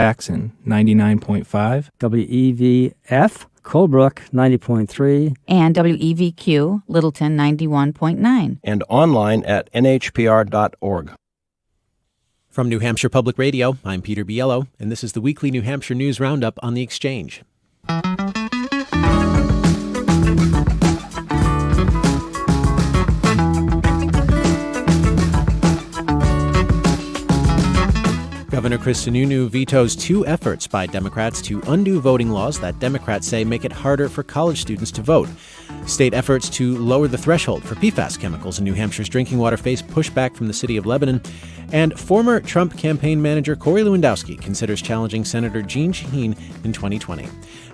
Jackson 99.5, WEVF, Colebrook 90.3, and WEVQ, Littleton 91.9. And online at NHPR.org. From New Hampshire Public Radio, I'm Peter Biello, and this is the Weekly New Hampshire News Roundup on the Exchange. Governor Sununu vetoes two efforts by Democrats to undo voting laws that Democrats say make it harder for college students to vote. State efforts to lower the threshold for PFAS chemicals in New Hampshire's drinking water face pushback from the city of Lebanon. And former Trump campaign manager Corey Lewandowski considers challenging Senator Jeanne Shaheen in 2020.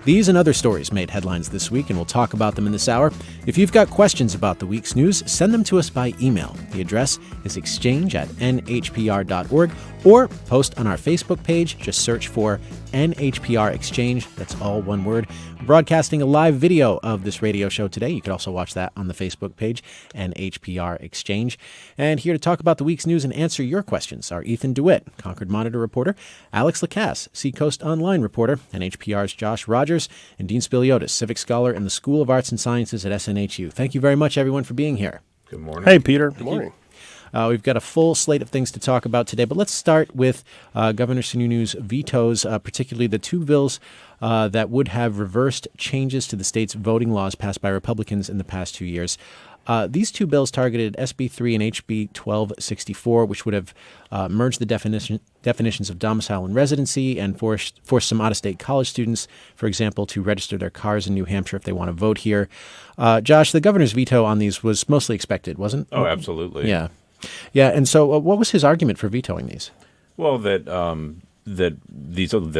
These and other stories made headlines this week, and we'll talk about them in this hour. If you've got questions about the week's news, send them to us by email. The address is exchange@nhpr.org, or post on our Facebook page. Just search for NHPR Exchange. That's all one word. We're broadcasting a live video of this radio show today. You could also watch that on the Facebook page, NHPR Exchange. And here to talk about the week's news and answer your questions are Ethan DeWitt, Concord Monitor reporter, Alex Lacasse, Seacoast Online reporter, NHPR's Josh Rogers, and Dean Spiliotes, civic scholar in the School of Arts and Sciences at SNHU. Thank you very much, everyone, for being here. Good morning. Hey, Peter. Good morning. We've got a full slate of things to talk about today, but let's start with Governor Sununu's vetoes, particularly the two bills that would have reversed changes to the state's voting laws passed by Republicans in the past 2 years. These two bills targeted SB 3 and HB 1264, which would have merged the definitions of domicile and residency and forced some out-of-state college students, for example, to register their cars in New Hampshire if they want to vote here. Josh, the governor's veto on these was mostly expected, wasn't it? Oh, absolutely. Yeah. Yeah, and so what was his argument for vetoing these? Well, that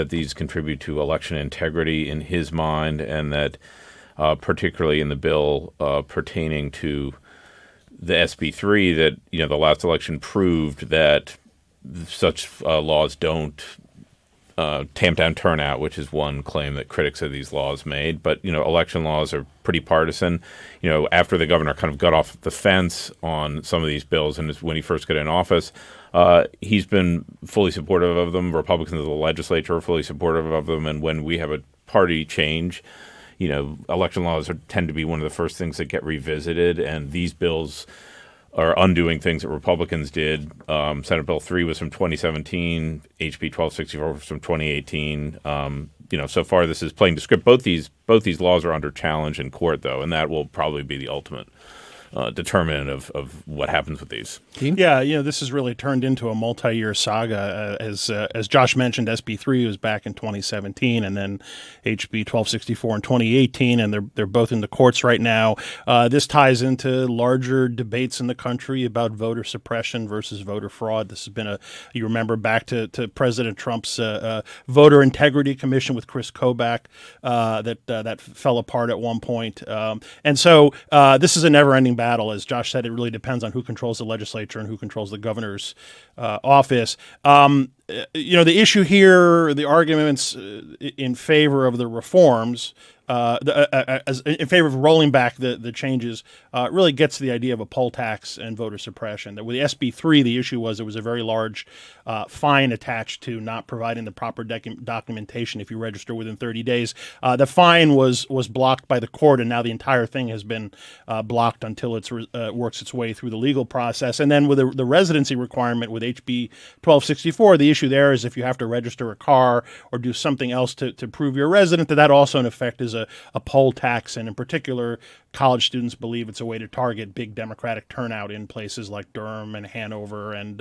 these contribute to election integrity in his mind, and that particularly in the bill pertaining to the SB3, that the last election proved that such laws don't tamp down turnout, which is one claim that critics of these laws made. But election laws are pretty partisan. After the governor kind of got off the fence on some of these bills, and when he first got in office, he's been fully supportive of them. Republicans of the legislature are fully supportive of them. And when we have a party change, election laws tend to be one of the first things that get revisited, and these bills are undoing things that Republicans did. Senate Bill 3 was from 2017, HB 1264 was from 2018. So far this is playing to script. Both these laws are under challenge in court, though, and that will probably be the ultimate determinant of what happens with these. Yeah, this has really turned into a multi-year saga. As Josh mentioned, SB3 was back in 2017, and then HB 1264 in 2018, and they're both in the courts right now. This ties into larger debates in the country about voter suppression versus voter fraud. This has been you remember back to President Trump's Voter Integrity Commission with Chris Kobach that fell apart at one point. And so this is a never-ending battle. As Josh said, it really depends on who controls the legislature and who controls the governor's office. The issue here, the arguments in favor of the reforms, in favor of rolling back the changes, really gets to the idea of a poll tax and voter suppression. That with the SB3, the issue was there was a very large fine attached to not providing the proper documentation if you register within 30 days. The fine was blocked by the court, and now the entire thing has been blocked until it works its way through the legal process. And then with the residency requirement with HB 1264, the issue there is if you have to register a car or do something else to prove you're a resident, that also in effect is a poll tax. And in particular, college students believe it's a way to target big Democratic turnout in places like Durham and Hanover and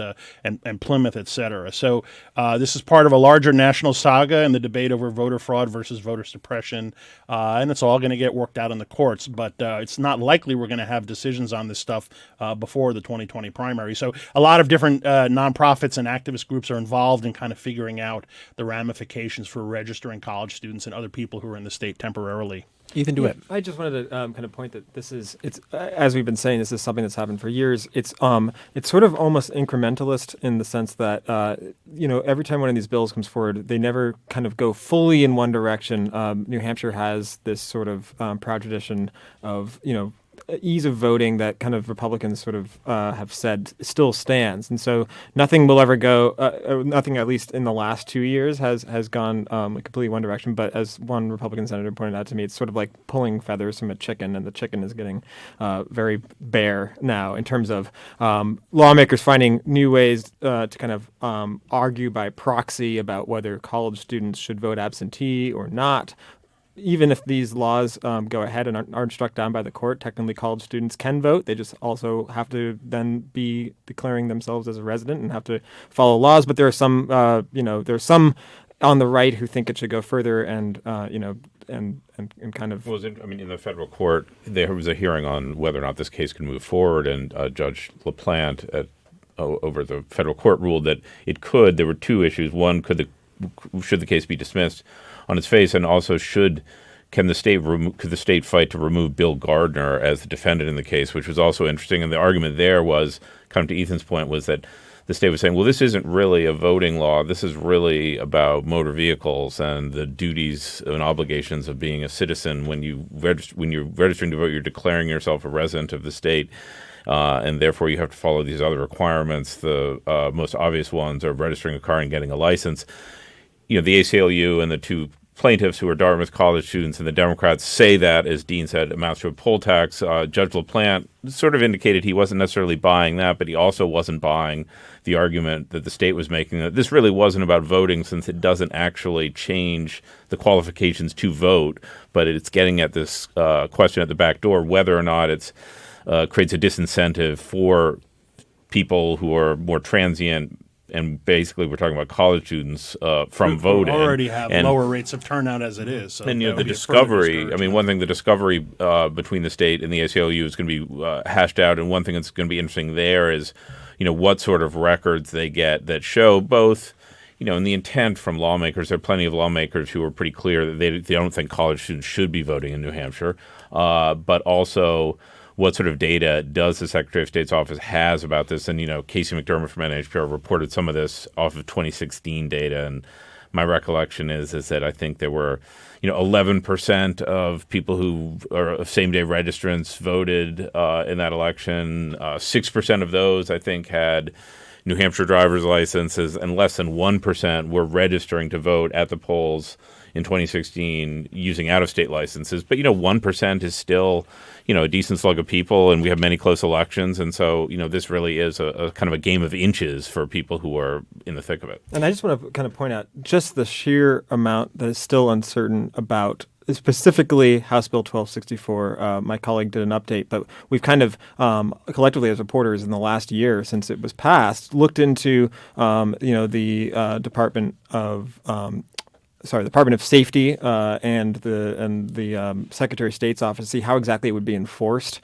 Plymouth, et cetera. So this is part of a larger national saga in the debate over voter fraud versus voter suppression, and it's all going to get worked out in the courts. But it's not likely we're going to have decisions on this stuff before the 2020 primary. So a lot of different nonprofits and activist groups are involved in kind of figuring out the ramifications for registering college students and other people who are in the state temporarily. Ethan DeWitt. I just wanted to kind of point that it's as we've been saying, this is something that's happened for years. It's sort of almost incrementalist in the sense that every time one of these bills comes forward, they never kind of go fully in one direction. New Hampshire has this sort of proud tradition of ease of voting that kind of Republicans sort of have said still stands. And so nothing will ever go, nothing at least in the last 2 years has gone completely one direction. But as one Republican senator pointed out to me, it's sort of like pulling feathers from a chicken, and the chicken is getting very bare now in terms of lawmakers finding new ways to kind of argue by proxy about whether college students should vote absentee or not. Even if these laws go ahead and aren't struck down by the court, technically college students can vote. They just also have to then be declaring themselves as a resident and have to follow laws. But there are some, there's some on the right who think it should go further and kind of. Well, in the federal court, there was a hearing on whether or not this case can move forward, and Judge LaPlante over the federal court ruled that it could. There were two issues. One, should the case be dismissed on its face, and also could the state fight to remove Bill Gardner as the defendant in the case, which was also interesting. And the argument there was, kind of to Ethan's point, was that the state was saying, well, this isn't really a voting law. This is really about motor vehicles and the duties and obligations of being a citizen. When you're registering to vote, you're declaring yourself a resident of the state. And therefore, you have to follow these other requirements. The most obvious ones are registering a car and getting a license. The ACLU and the two plaintiffs, who are Dartmouth College students, and the Democrats say that, as Dean said, amounts to a poll tax. Judge LaPlante sort of indicated he wasn't necessarily buying that, but he also wasn't buying the argument that the state was making that this really wasn't about voting, since it doesn't actually change the qualifications to vote, but it's getting at this question at the back door, whether or not it creates a disincentive for people who are more transient. And basically, we're talking about college students from voting. Already have lower rates of turnout as it is. So and the discovery. One thing, the discovery between the state and the ACLU is going to be hashed out. And one thing that's going to be interesting there is, what sort of records they get that show both, and the intent from lawmakers. There are plenty of lawmakers who are pretty clear that they don't think college students should be voting in New Hampshire, but also, what sort of data does the Secretary of State's office has about this? And, Casey McDermott from NHPR reported some of this off of 2016 data. And my recollection is that I think there were, 11% of people who are same-day registrants voted in that election. 6% of those, I think, had New Hampshire driver's licenses, and less than 1% were registering to vote at the polls in 2016 using out-of-state licenses. But, 1% is still, a decent slug of people, and we have many close elections. And so, this really is a kind of a game of inches for people who are in the thick of it. And I just want to kind of point out just the sheer amount that is still uncertain about specifically House Bill 1264. My colleague did an update, but we've kind of collectively as reporters in the last year since it was passed looked into the Department of Safety and the Secretary of State's office to see how exactly it would be enforced,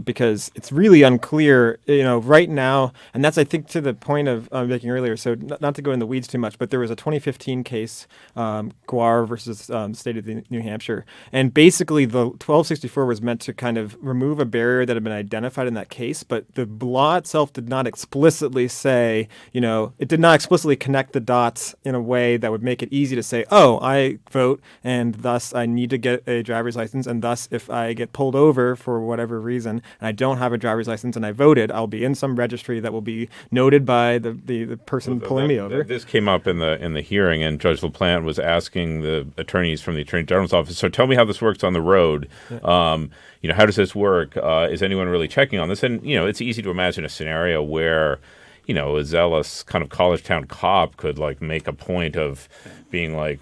because it's really unclear, right now. And that's, I think, to the point of making earlier. So not to go in the weeds too much, but there was a 2015 case, Guar versus State of New Hampshire, and basically the 1264 was meant to kind of remove a barrier that had been identified in that case, but the law itself did not explicitly say, it did not explicitly connect the dots in a way that would make it easy to say, oh, I vote, and thus I need to get a driver's license, and thus if I get pulled over for whatever reason and I don't have a driver's license and I voted, I'll be in some registry that will be noted by the person pulling me over. This came up in the hearing, and Judge LaPlante was asking the attorneys from the Attorney General's office, so tell me how this works on the road. Yeah. How does this work? Is anyone really checking on this? And, it's easy to imagine a scenario where a zealous kind of college town cop could make a point of being like,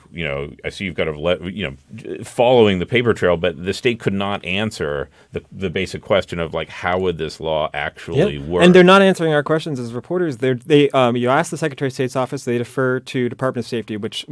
I see you've got to following the paper trail, but the state could not answer the basic question of how would this law actually work? And they're not answering our questions as reporters. You ask the Secretary of State's office, they defer to Department of Safety, which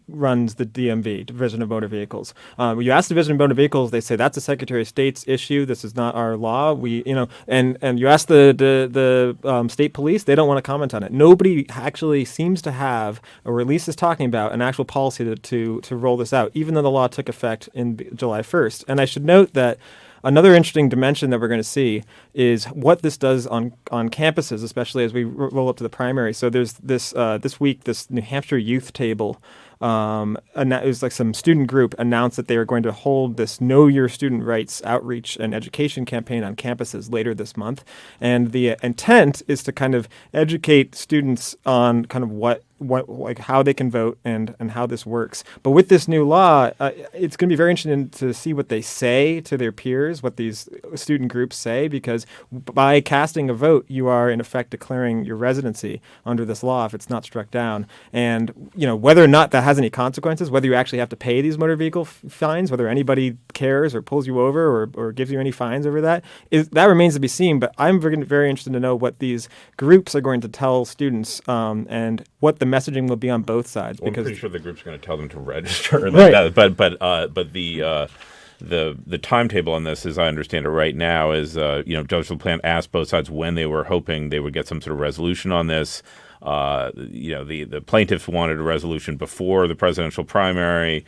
runs the DMV, Division of Motor Vehicles. You ask the Division of Motor Vehicles, they say that's the Secretary of State's issue. This is not our law. And you ask the state police, they don't want to comment on it. Nobody actually seems to have, or at least is talking about, an actual policy to roll this out, even though the law took effect in July 1st. And I should note that another interesting dimension that we're going to see is what this does on campuses, especially as we roll up to the primary. So there's this week, this New Hampshire youth table it was like some student group announced that they were going to hold this Know Your Student Rights outreach and education campaign on campuses later this month. And the intent is to kind of educate students on kind of what like how they can vote and how this works. But with this new law, it's going to be very interesting to see what they say to their peers, what these student groups say, because by casting a vote, you are in effect declaring your residency under this law if it's not struck down. And whether or not that has any consequences, whether you actually have to pay these motor vehicle fines, whether anybody cares or pulls you over or gives you any fines over that remains to be seen. But I'm very interested to know what these groups are going to tell students and what the messaging will be on both sides. Well, because I'm pretty sure the group's going to tell them to register. Right. But the timetable on this, as I understand it right now, is Judge LaPlante asked both sides when they were hoping they would get some sort of resolution on this. The plaintiffs wanted a resolution before the presidential primary.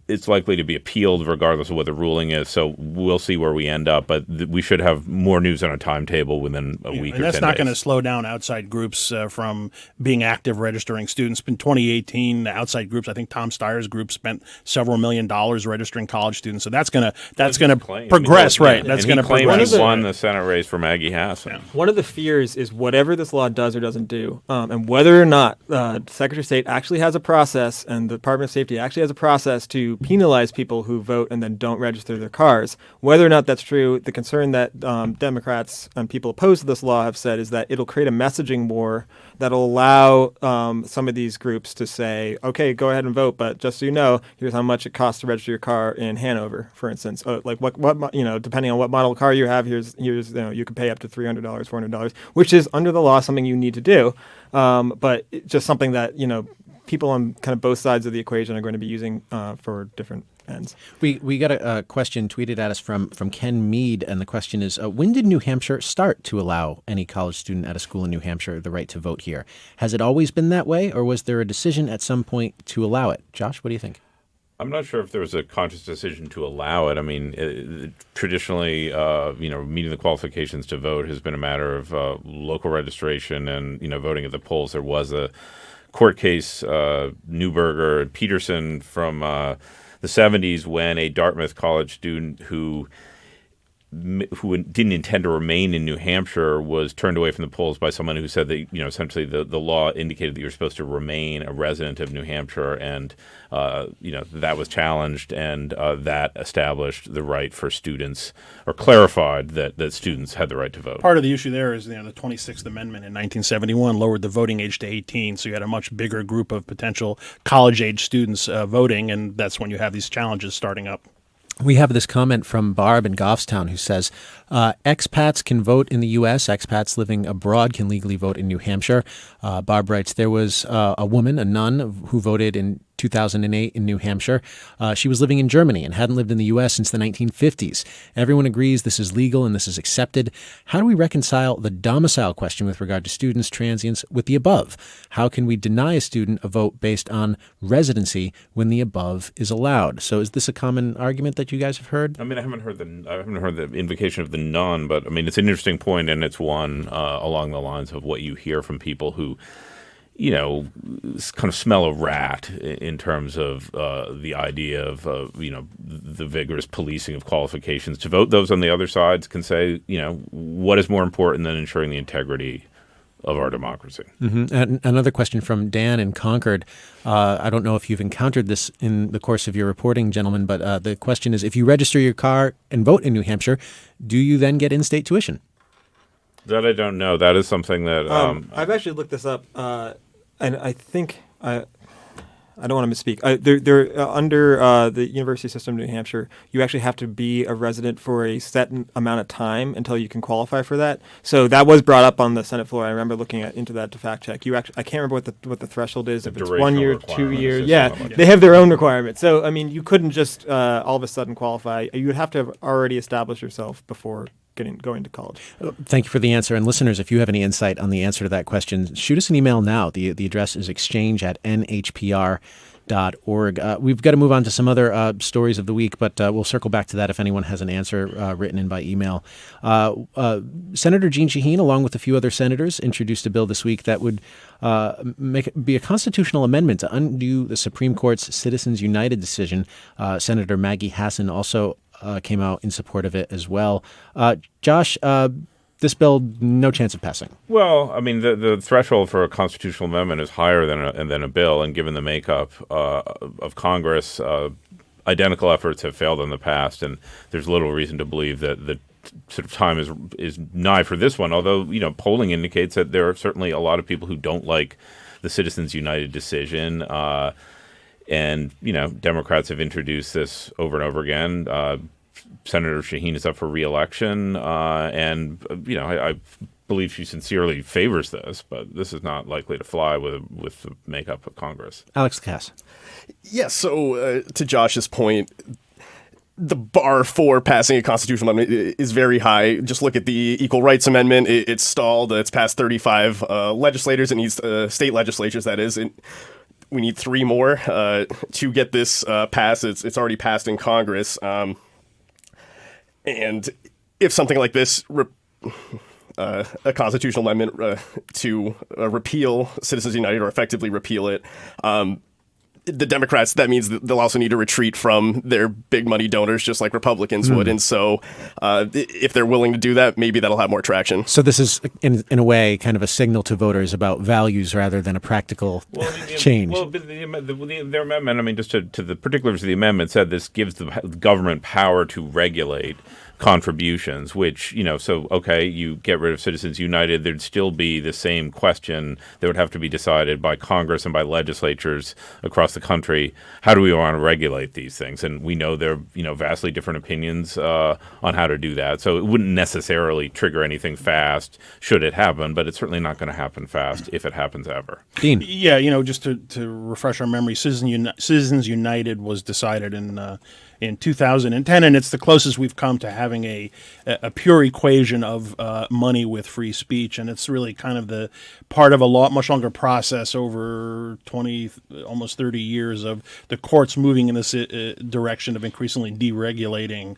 It's likely to be appealed regardless of what the ruling is. So we'll see where we end up. But we should have more news on a timetable within a week or 10 days. And that's not going to slow down outside groups from being active registering students. In 2018, the outside groups, I think Tom Steyer's group spent several $1 million registering college students. So that's going to progress, right? That's going to progress. He won the Senate race for Maggie Hassan. Yeah. One of the fears is whatever this law does or doesn't do, and whether or not Secretary of State actually has a process and the Department of Safety actually has a process to penalize people who vote and then don't register their cars. Whether or not that's true, the concern that Democrats and people opposed to this law have said is that it'll create a messaging war that'll allow some of these groups to say, okay, go ahead and vote, but just so you know, here's how much it costs to register your car in Hanover, for instance. Like what depending on what model car you have, here's you can pay up to $300, $400, which is under the law something you need to do, but it's just something that people on kind of both sides of the equation are going to be using for different ends. We got a question tweeted at us from Ken Mead, and the question is, when did New Hampshire start to allow any college student at a school in New Hampshire the right to vote here? Has it always been that way, or was there a decision at some point to allow it? Josh, what do you think? I'm not sure if there was a conscious decision to allow it. I mean, traditionally, meeting the qualifications to vote has been a matter of local registration and, voting at the polls. There was a court case, Neuberger and Peterson from the 70s, when a Dartmouth college student who didn't intend to remain in New Hampshire was turned away from the polls by someone who said that, essentially the law indicated that you're supposed to remain a resident of New Hampshire, and, that was challenged, and that established the right for students, or clarified that students had the right to vote. Part of the issue there is the 26th Amendment in 1971 lowered the voting age to 18, so you had a much bigger group of potential college-age students voting, and that's when you have these challenges starting up. We have this comment from Barb in Goffstown who says, expats can vote in the U.S. Expats living abroad can legally vote in New Hampshire. Barb writes, there was a woman, a nun, who voted in 2008 in New Hampshire. She was living in Germany and hadn't lived in the U.S. since the 1950s. Everyone agrees this is legal and this is accepted. How do we reconcile the domicile question with regard to students, transients, with the above? How can we deny a student a vote based on residency when the above is allowed? So is this a common argument that you guys have heard? I mean, I haven't heard the invocation of the nun, but I mean, it's an interesting point, and it's one along the lines of what you hear from people who, kind of smell a rat in terms of the idea of, the vigorous policing of qualifications to vote. Those on the other sides can say, what is more important than ensuring the integrity of our democracy? Mm-hmm. And another question from Dan in Concord. I don't know if you've encountered this in the course of your reporting, gentlemen, but the question is, if you register your car and vote in New Hampshire, do you then get in-state tuition? That I don't know. That is something that... I've actually looked this up, and I think... I don't want to misspeak. They're under the university system in New Hampshire, you actually have to be a resident for a set amount of time until you can qualify for that. So that was brought up on the Senate floor. I remember looking into that to fact check. I can't remember what the threshold is. If it's 1 year, 2 years. Yeah, they have their own requirements. So I mean, you couldn't just all of a sudden qualify. You would have to have already established yourself before going to college. Thank you for the answer. And listeners, if you have any insight on the answer to that question, shoot us an email now. The address is exchange@nhpr.org. NHPR.org. We've got to move on to some other stories of the week, but we'll circle back to that if anyone has an answer written in by email. Senator Jeanne Shaheen, along with a few other senators, introduced a bill this week that would be a constitutional amendment to undo the Supreme Court's Citizens United decision. Senator Maggie Hassan also came out in support of it as well. Josh, this bill, no chance of passing. Well, I mean, the threshold for a constitutional amendment is higher than a bill, and given the makeup of Congress, identical efforts have failed in the past, and there's little reason to believe that the sort of time is nigh for this one. Although, polling indicates that there are certainly a lot of people who don't like the Citizens United decision, and Democrats have introduced this over and over again. Senator Shaheen is up for re-election, and I believe she sincerely favors this, but this is not likely to fly with the makeup of Congress. Alex Lacasse. Yes, so to Josh's point, the bar for passing a constitutional amendment is very high. Just look at the Equal Rights Amendment. It's stalled. It's passed 35 legislators. It needs state legislatures, that is. We need 3 more to get this passed. It's already passed in Congress. And if something like this, a constitutional amendment to repeal Citizens United or effectively repeal it, the Democrats, that means that they'll also need to retreat from their big money donors, just like Republicans would. And so if they're willing to do that, maybe that'll have more traction. So this is, in a way, kind of a signal to voters about values rather than a practical change. Well, their amendment, I mean, just to the particulars of the amendment, said this gives the government power to regulate contributions, which, okay, you get rid of Citizens United, there'd still be the same question that would have to be decided by Congress and by legislatures across the country. How do we want to regulate these things? And we know there are, vastly different opinions on how to do that. So it wouldn't necessarily trigger anything fast should it happen, but it's certainly not going to happen fast if it happens ever. Dean. Yeah, just to refresh our memory, Citizens United was decided in 2010, and it's the closest we've come to having a pure equation of money with free speech, and it's really kind of the part of a much longer process over 20, almost 30 years of the courts moving in this direction of increasingly deregulating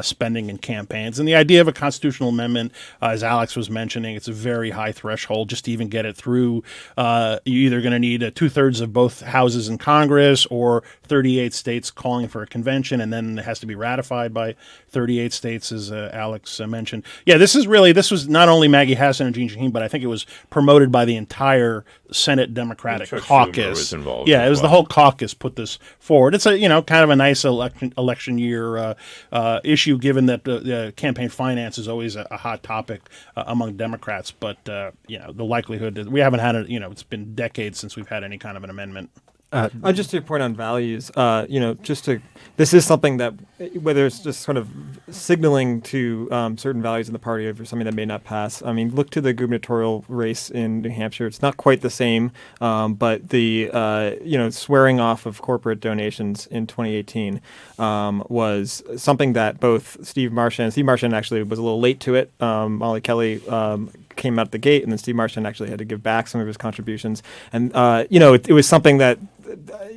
spending and campaigns. And the idea of a constitutional amendment, as Alex was mentioning, it's a very high threshold just to even get it through. You're either going to need 2/3 of both houses in Congress or 38 states calling for a convention, and then it has to be ratified by 38 states, as Alex mentioned. Yeah, this was not only Maggie Hassan and Jeanne Shaheen, but I think it was promoted by the entire Senate Democratic caucus. Was involved it was the whole caucus put this forward. It's a kind of a nice election year issue, given that campaign finance is always a hot topic among Democrats. But the likelihood that we haven't had it, it's been decades since we've had any kind of an amendment. Just to your point on values, this is something that, whether it's just sort of signaling to certain values in the party over something that may not pass. I mean, look to the gubernatorial race in New Hampshire. It's not quite the same, but the swearing off of corporate donations in 2018 was something that both Steve Marchand actually was a little late to it. Molly Kelly came out the gate, and then Steve Marchand actually had to give back some of his contributions. And it was something that,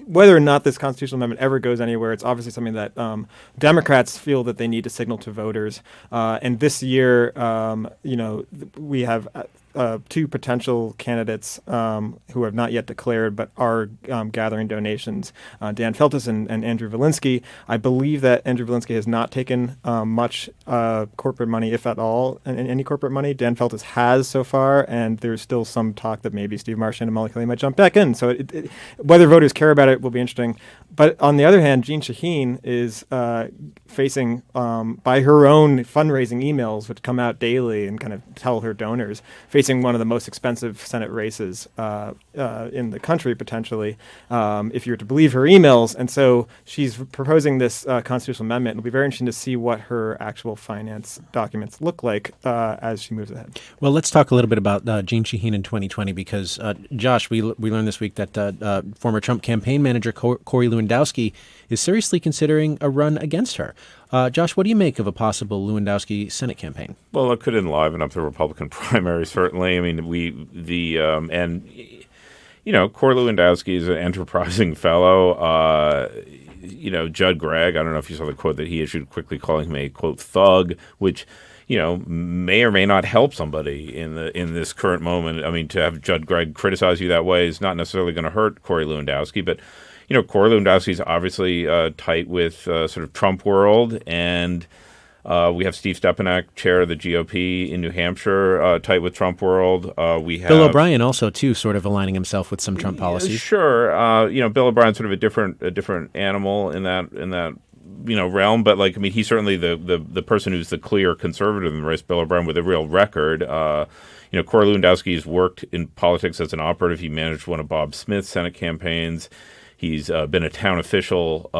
whether or not this constitutional amendment ever goes anywhere, it's obviously something that Democrats feel that they need to signal to voters. And this year, we have 2 potential candidates who have not yet declared but are gathering donations, Dan Feltus and Andrew Volinsky. I believe that Andrew Volinsky has not taken much corporate money, if at all, any corporate money. Dan Feltus has so far, and there's still some talk that maybe Steve Marchand and Molly Kelly might jump back in. So whether voters care about it will be interesting. But on the other hand, Jeanne Shaheen is facing, by her own fundraising emails, which come out daily and kind of tell her donors, facing one of the most expensive Senate races in the country, potentially, if you're to believe her emails. And so she's proposing this constitutional amendment. It'll be very interesting to see what her actual finance documents look like as she moves ahead. Well, let's talk a little bit about Jeanne Shaheen in 2020, because, Josh, we learned this week that former Trump campaign manager Corey Lewandowski is seriously considering a run against her. Josh, what do you make of a possible Lewandowski Senate campaign? Well, it could enliven up the Republican primary, certainly. I mean, Corey Lewandowski is an enterprising fellow. Judd Gregg, I don't know if you saw the quote that he issued quickly calling him a, quote, thug, which, may or may not help somebody in this current moment. I mean, to have Judd Gregg criticize you that way is not necessarily going to hurt Corey Lewandowski, but, Corey Lewandowski is obviously tight with sort of Trump world, and we have Steve Stepanek, chair of the GOP in New Hampshire, tight with Trump world. We have Bill O'Brien also, too, sort of aligning himself with some Trump policies. Sure. Bill O'Brien's sort of a different animal in that realm, but he's certainly the person who's the clear conservative in the race. Bill O'Brien with a real record. Corey Lewandowski's worked in politics as an operative. He managed one of Bob Smith's Senate campaigns. He's been a town official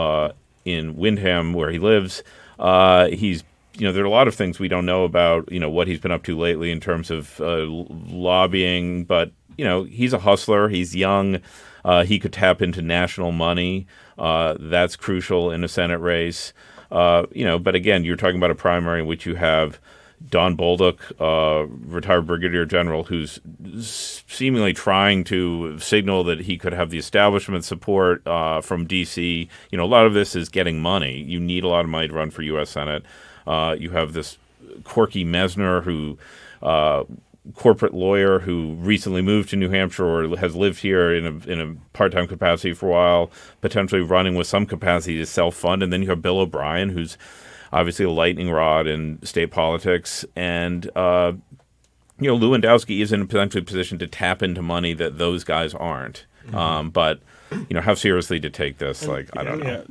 in Windham, where he lives. There are a lot of things we don't know about, what he's been up to lately in terms of lobbying, but, he's a hustler. He's young. He could tap into national money. That's crucial in a Senate race. But again, you're talking about a primary in which you have Don Bolduc, retired brigadier general, who's seemingly trying to signal that he could have the establishment support from D.C. A lot of this is getting money. You need a lot of money to run for U.S. Senate. You have this Corky Mesner, who corporate lawyer who recently moved to New Hampshire or has lived here in a part-time capacity for a while, potentially running with some capacity to self-fund. And then you have Bill O'Brien, who's obviously a lightning rod in state politics. And, Lewandowski is in a potentially position to tap into money that those guys aren't. But how seriously to take this? I don't know.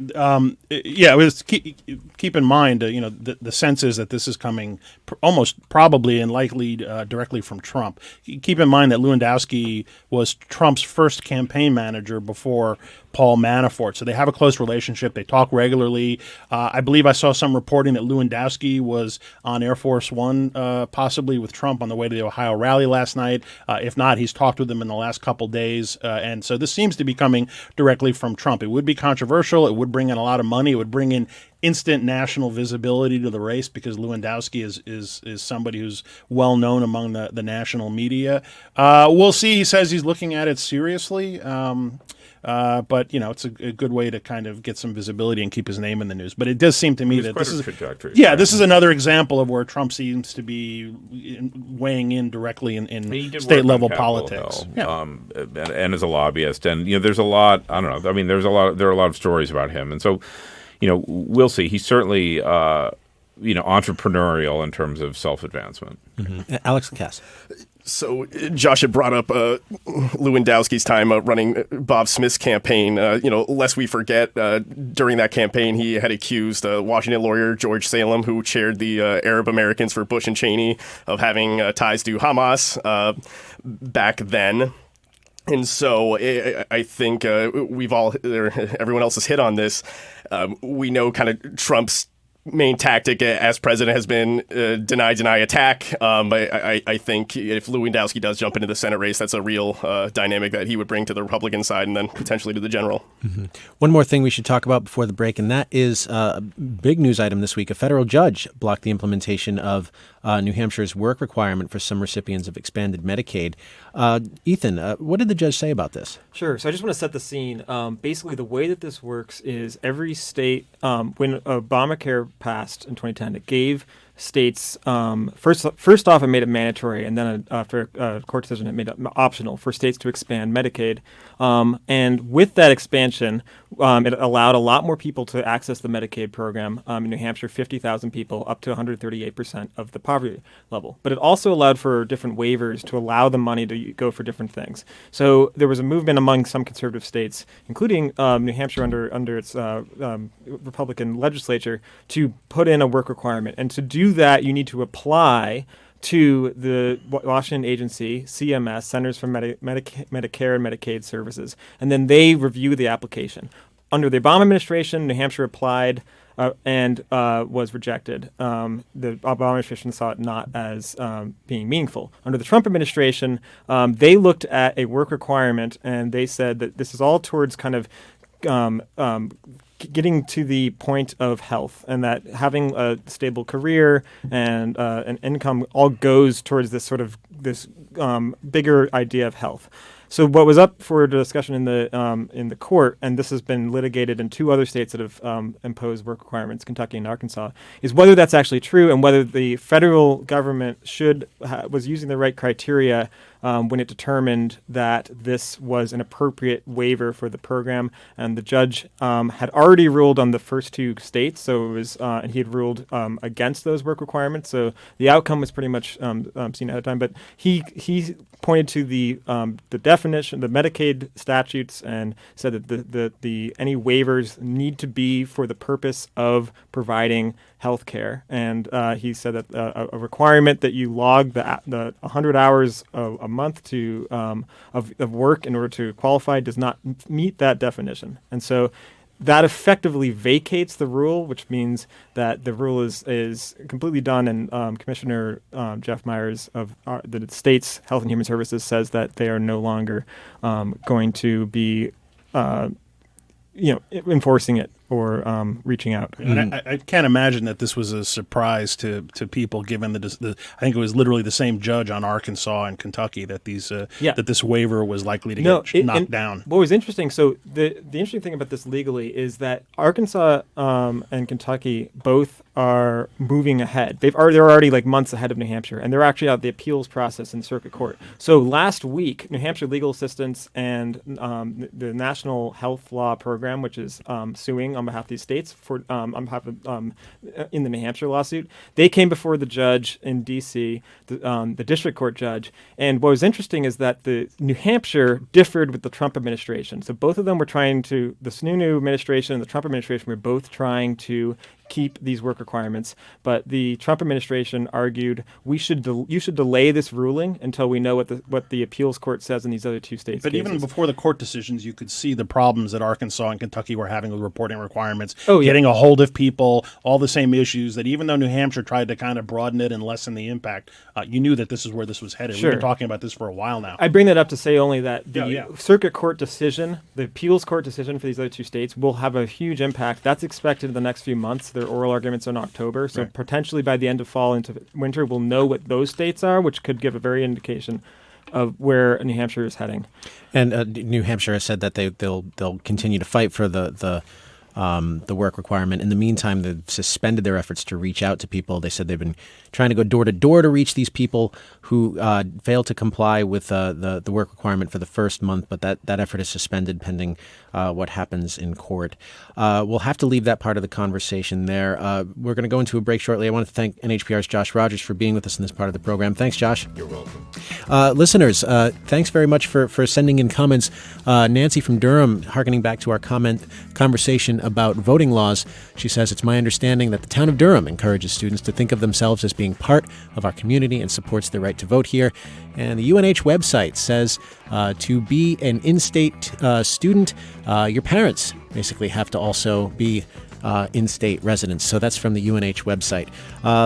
It was keep in mind, the sense is that this is coming almost probably and likely directly from Trump. Keep in mind that Lewandowski was Trump's first campaign manager before Paul Manafort. So they have a close relationship. They talk regularly. I believe I saw some reporting that Lewandowski was on Air Force One, possibly with Trump on the way to the Ohio rally last night. If not, he's talked with him in the last couple days. And so this seems to be coming directly from Trump. It would be controversial. It would bring in a lot of money. It would bring in instant national visibility to the race because Lewandowski is somebody who's well known among the national media. We'll see. He says he's looking at it seriously. But it's a good way to kind of get some visibility and keep his name in the news. But it does seem to me that this is this is another example of where Trump seems to be weighing in directly in state level politics. And as a lobbyist, and there's a lot. I don't know. I mean, there are a lot of stories about him, and so we'll see. He's certainly entrepreneurial in terms of self advancement. Mm-hmm. Alex Lacasse. So Josh had brought up Lewandowski's time running Bob Smith's campaign. Lest we forget, during that campaign, he had accused Washington lawyer George Salem, who chaired the Arab Americans for Bush and Cheney, of having ties to Hamas back then. And so I think everyone else has hit on this. We know kind of Trump's main tactic as president has been deny, attack. I think if Lewandowski does jump into the Senate race, that's a real dynamic that he would bring to the Republican side and then potentially to the general. Mm-hmm. One more thing we should talk about before the break, and that is a big news item this week. A federal judge blocked the implementation of New Hampshire's work requirement for some recipients of expanded Medicaid. Ethan, what did the judge say about this? Sure. So I just want to set the scene. Basically, the way that this works is every state, when Obamacare passed in 2010, it gave states first off it made it mandatory, and then after a court decision it made it optional for states to expand Medicaid, and with that expansion it allowed a lot more people to access the Medicaid program. In New Hampshire, 50,000 people, up to 138% of the poverty level. But it also allowed for different waivers to allow the money to go for different things. So there was a movement among some conservative states, including New Hampshire under its Republican legislature, to put in a work requirement. And to do that, you need to apply to the Washington agency, CMS, Centers for Medicare and Medicaid Services, and then they review the application. Under the Obama administration, New Hampshire applied and was rejected. The Obama administration saw it not as being meaningful. Under the Trump administration, they looked at a work requirement and they said that this is all towards kind of getting to the point of health, and that having a stable career and an income all goes towards this sort of bigger idea of health. So what was up for discussion in the court, and this has been litigated in 2 other states that have imposed work requirements, Kentucky and Arkansas, is whether that's actually true and whether the federal government was using the right criteria when it determined that this was an appropriate waiver for the program. And the judge had already ruled on the first 2 states, so it was, and he had ruled against those work requirements. So the outcome was pretty much seen ahead of time. But he pointed to the definition, the Medicaid statutes, and said that the any waivers need to be for the purpose of providing health care. And he said that a requirement that you log the 100 hours a month of work in order to qualify does not meet that definition. And so that effectively vacates the rule, which means that the rule is completely done. And Commissioner Jeff Myers of the state's Health and Human Services says that they are no longer going to be enforcing it or reaching out. And I can't imagine that this was a surprise to people, given the I think it was literally the same judge on Arkansas and Kentucky that that this waiver was likely to get knocked down. What was interesting, so the interesting thing about this legally is that Arkansas and Kentucky both are moving ahead. They're already like months ahead of New Hampshire, and they're actually out the appeals process in the circuit court. So last week, New Hampshire Legal Assistance and the National Health Law Program, which is suing on behalf of these states on behalf of in the New Hampshire lawsuit, they came before the judge in D.C., the district court judge. And what was interesting is that the New Hampshire differed with the Trump administration. So both of them were trying to, the Sununu administration and the Trump administration were both trying to keep these work requirements, but the Trump administration argued you should delay this ruling until we know what the appeals court says in these other 2 states. But cases. even before the court decisions, you could see the problems that Arkansas and Kentucky were having with reporting requirements, getting a hold of people, all the same issues that even though New Hampshire tried to kind of broaden it and lessen the impact, you knew that this is where this was headed. Sure. We've been talking about this for a while now. I bring that up to say only that the circuit court decision, the appeals court decision for these other 2 states will have a huge impact. That's expected in the next few months. Their oral arguments in October. So potentially by the end of fall into winter, we'll know what those states are, which could give a very indication of where New Hampshire is heading. And New Hampshire has said that they'll continue to fight for the work requirement. In the meantime, they've suspended their efforts to reach out to people. They said they've been trying to go door to door to reach these people who failed to comply with the work requirement for the first month, but that effort is suspended pending what happens in court. We'll have to leave that part of the conversation there. We're going to go into a break shortly. I want to thank NHPR's Josh Rogers for being with us in this part of the program. Thanks, Josh. You're welcome. Listeners, thanks very much for sending in comments. Nancy from Durham, hearkening back to our conversation about voting laws, she says, it's my understanding that the town of Durham encourages students to think of themselves as being part of our community and supports their right to vote here. And the UNH website says to be an in-state student, your parents basically have to also be in-state residents. So that's from the UNH website.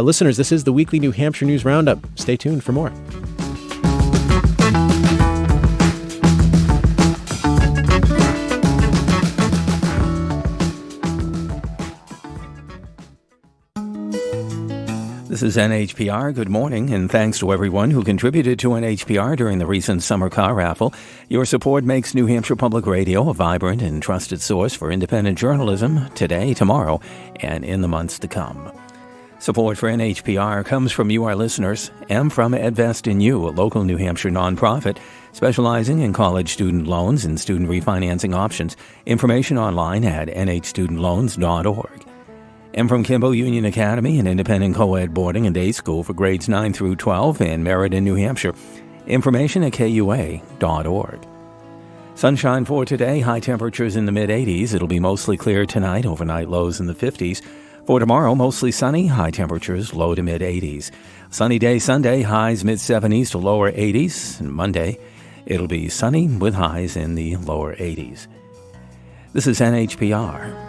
Listeners, this is the Weekly New Hampshire News Roundup. Stay tuned for more. This is NHPR. Good morning, and thanks to everyone who contributed to NHPR during the recent summer car raffle. Your support makes New Hampshire Public Radio a vibrant and trusted source for independent journalism today, tomorrow, and in the months to come. Support for NHPR comes from you, our listeners, and from Edvest in You, a local New Hampshire nonprofit specializing in college student loans and student refinancing options. Information online at nhstudentloans.org. And from Kimball Union Academy, an independent co-ed boarding and day school for grades 9 through 12 in Meriden, New Hampshire. Information at kua.org. Sunshine for today, high temperatures in the mid-80s. It'll be mostly clear tonight, overnight lows in the 50s. For tomorrow, mostly sunny, high temperatures low to mid-80s. Sunny day Sunday, highs mid-70s to lower 80s. And Monday, it'll be sunny with highs in the lower 80s. This is NHPR.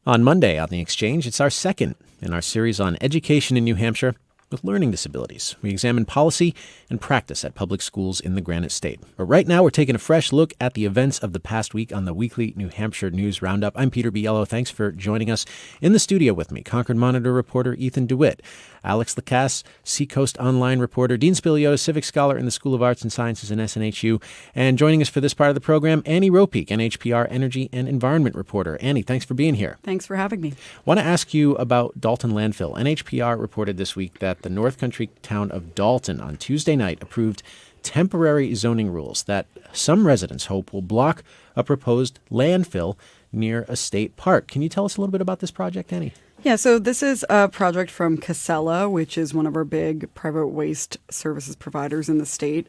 On Monday on The Exchange, it's our second in our series on education in New Hampshire. with learning disabilities. We examine policy and practice at public schools in the Granite State. But right now, we're taking a fresh look at the events of the past week on the Weekly New Hampshire News Roundup. I'm Peter Biello. Thanks for joining us. In the studio with me, Concord Monitor reporter Ethan DeWitt, Alex Lacasse, Seacoast Online reporter, Dean Spiliotes, Civic scholar in the School of Arts and Sciences and SNHU, and joining us for this part of the program, Annie Ropeik, NHPR Energy and Environment reporter. Annie, thanks for being here. Thanks for having me. Want to ask you about Dalton Landfill. NHPR reported this week that the North Country town of Dalton on Tuesday night approved temporary zoning rules that some residents hope will block a proposed landfill near a state park. Can you tell us a little bit about this project, Annie? Yeah, so this is a project from Casella, which is one of our big private waste services providers in the state.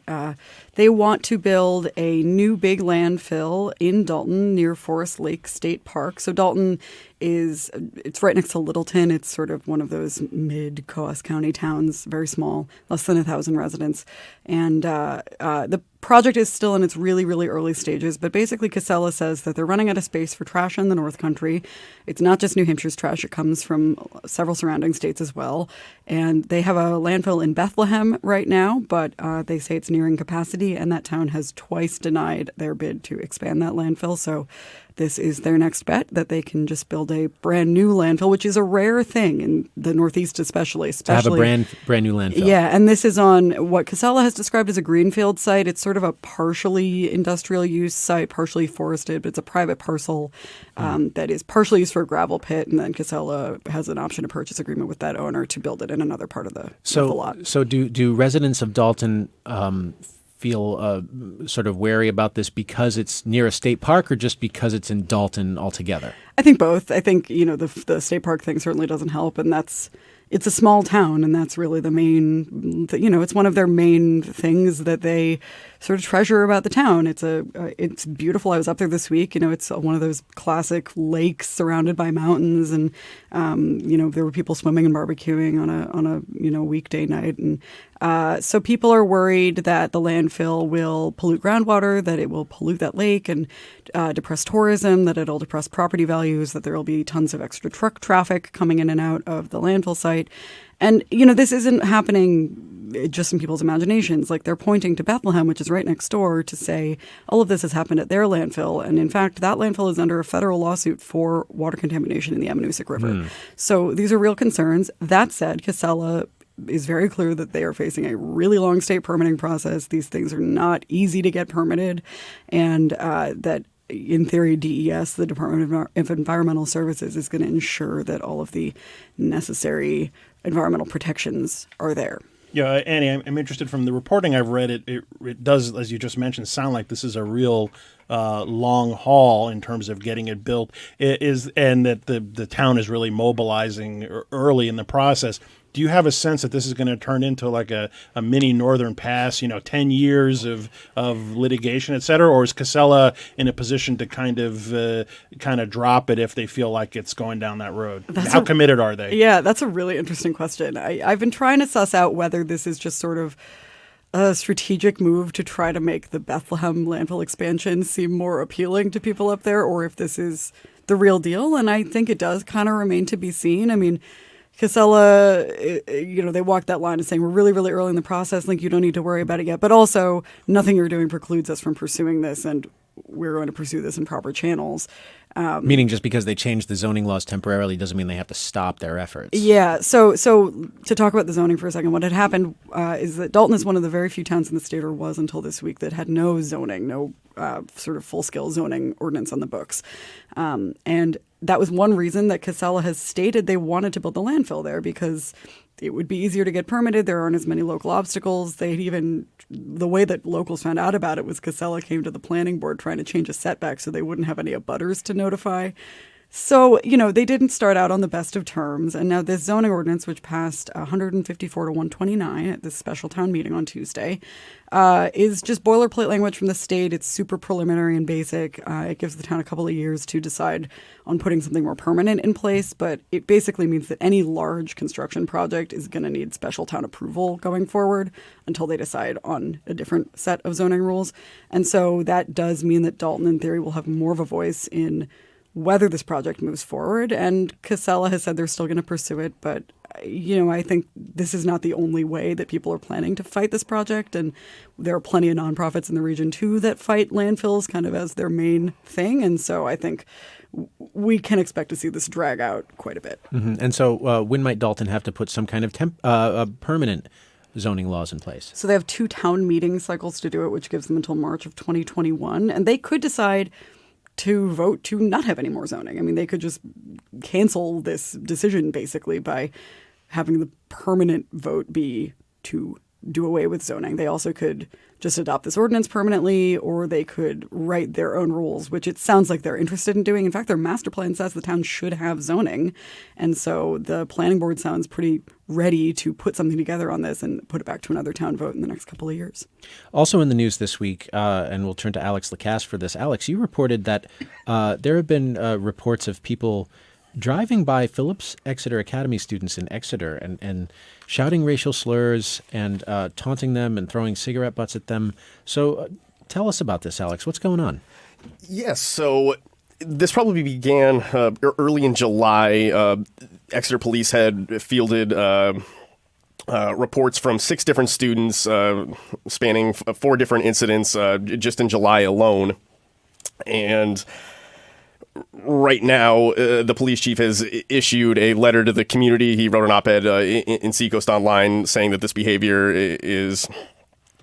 They want to build a new big landfill in Dalton near Forest Lake State Park. So Dalton it's right next to Littleton. It's sort of one of those mid-Coos County towns, very small, less than 1,000 residents. And the project is still in its really, really early stages. But basically, Casella says that they're running out of space for trash in the North Country. It's not just New Hampshire's trash. It comes from several surrounding states as well. And they have a landfill in Bethlehem right now, but they say it's nearing capacity. And that town has twice denied their bid to expand that landfill. So this is their next bet, that they can just build a brand new landfill, which is a rare thing in the Northeast especially. To have a brand new landfill. Yeah, and this is on what Casella has described as a greenfield site. It's sort of a partially industrial use site, partially forested, but it's a private parcel that is partially used for a gravel pit, and then Casella has an option to purchase agreement with that owner to build it in another part of the lot. So do residents of Dalton feel sort of wary about this because it's near a state park, or just because it's in Dalton altogether? I think both. I think, the state park thing certainly doesn't help, and it's a small town, and that's really the main, it's one of their main things that they sort of treasure about the town. It's beautiful. I was up there this week. It's one of those classic lakes surrounded by mountains, and there were people swimming and barbecuing on a weekday night, and so people are worried that the landfill will pollute groundwater, that it will pollute that lake and depress tourism, that it'll depress property values, that there will be tons of extra truck traffic coming in and out of the landfill site. And, this isn't happening just in people's imaginations. Like, they're pointing to Bethlehem, which is right next door, to say all of this has happened at their landfill. And in fact, that landfill is under a federal lawsuit for water contamination in the Ammonoosuc River. So these are real concerns. That said, Casella is very clear that they are facing a really long state permitting process. These things are not easy to get permitted, and that in theory, DES, the Department of Environmental Services, is going to ensure that all of the necessary environmental protections are there. Yeah, Annie, I'm interested from the reporting I've read. It does, as you just mentioned, sound like this is a real long haul in terms of getting it built. And that the town is really mobilizing early in the process. Do you have a sense that this is going to turn into like a mini Northern Pass, 10 years of litigation, et cetera? Or is Casella in a position to kind of drop it if they feel like it's going down that road? How committed are they? Yeah, that's a really interesting question. I've been trying to suss out whether this is just sort of a strategic move to try to make the Bethlehem landfill expansion seem more appealing to people up there, or if this is the real deal. And I think it does kind of remain to be seen. I mean, Casella, they walked that line of saying we're really, really early in the process. Like, you don't need to worry about it yet. But also, nothing you're doing precludes us from pursuing this, and we're going to pursue this in proper channels. Meaning just because they changed the zoning laws temporarily doesn't mean they have to stop their efforts. Yeah. So to talk about the zoning for a second, what had happened is that Dalton is one of the very few towns in the state, or was until this week, that had no zoning, no sort of full-scale zoning ordinance on the books. And that was one reason that Casella has stated they wanted to build the landfill there, because it would be easier to get permitted. There aren't as many local obstacles. The way that locals found out about it was Casella came to the planning board trying to change a setback so they wouldn't have any abutters to notify. So, they didn't start out on the best of terms. And now this zoning ordinance, which passed 154 to 129 at this special town meeting on Tuesday, is just boilerplate language from the state. It's super preliminary and basic. It gives the town a couple of years to decide on putting something more permanent in place. But it basically means that any large construction project is going to need special town approval going forward until they decide on a different set of zoning rules. And so that does mean that Dalton, in theory, will have more of a voice in whether this project moves forward. And Casella has said they're still going to pursue it, but I think this is not the only way that people are planning to fight this project. And there are plenty of nonprofits in the region, too, that fight landfills kind of as their main thing. And so I think we can expect to see this drag out quite a bit. Mm-hmm. And so when might Dalton have to put some kind of permanent zoning laws in place? So they have 2 town meeting cycles to do it, which gives them until March of 2021. And they could decide to vote to not have any more zoning. I mean, they could just cancel this decision basically by having the permanent vote be to do away with zoning. They also could just adopt this ordinance permanently, or they could write their own rules, which it sounds like they're interested in doing. In fact, their master plan says the town should have zoning. And so the planning board sounds pretty ready to put something together on this and put it back to another town vote in the next couple of years. Also in the news this week, and we'll turn to Alex Lacasse for this. Alex, you reported that there have been reports of people driving by Phillips Exeter Academy students in Exeter and shouting racial slurs and taunting them and throwing cigarette butts at them. So tell us about this, Alex. What's going on? Yes, so this probably began early in July. Exeter police had fielded reports from 6 different students spanning 4 different incidents just in July alone. And right now, the police chief has issued a letter to the community. He wrote an op-ed in Seacoast Online saying that this behavior is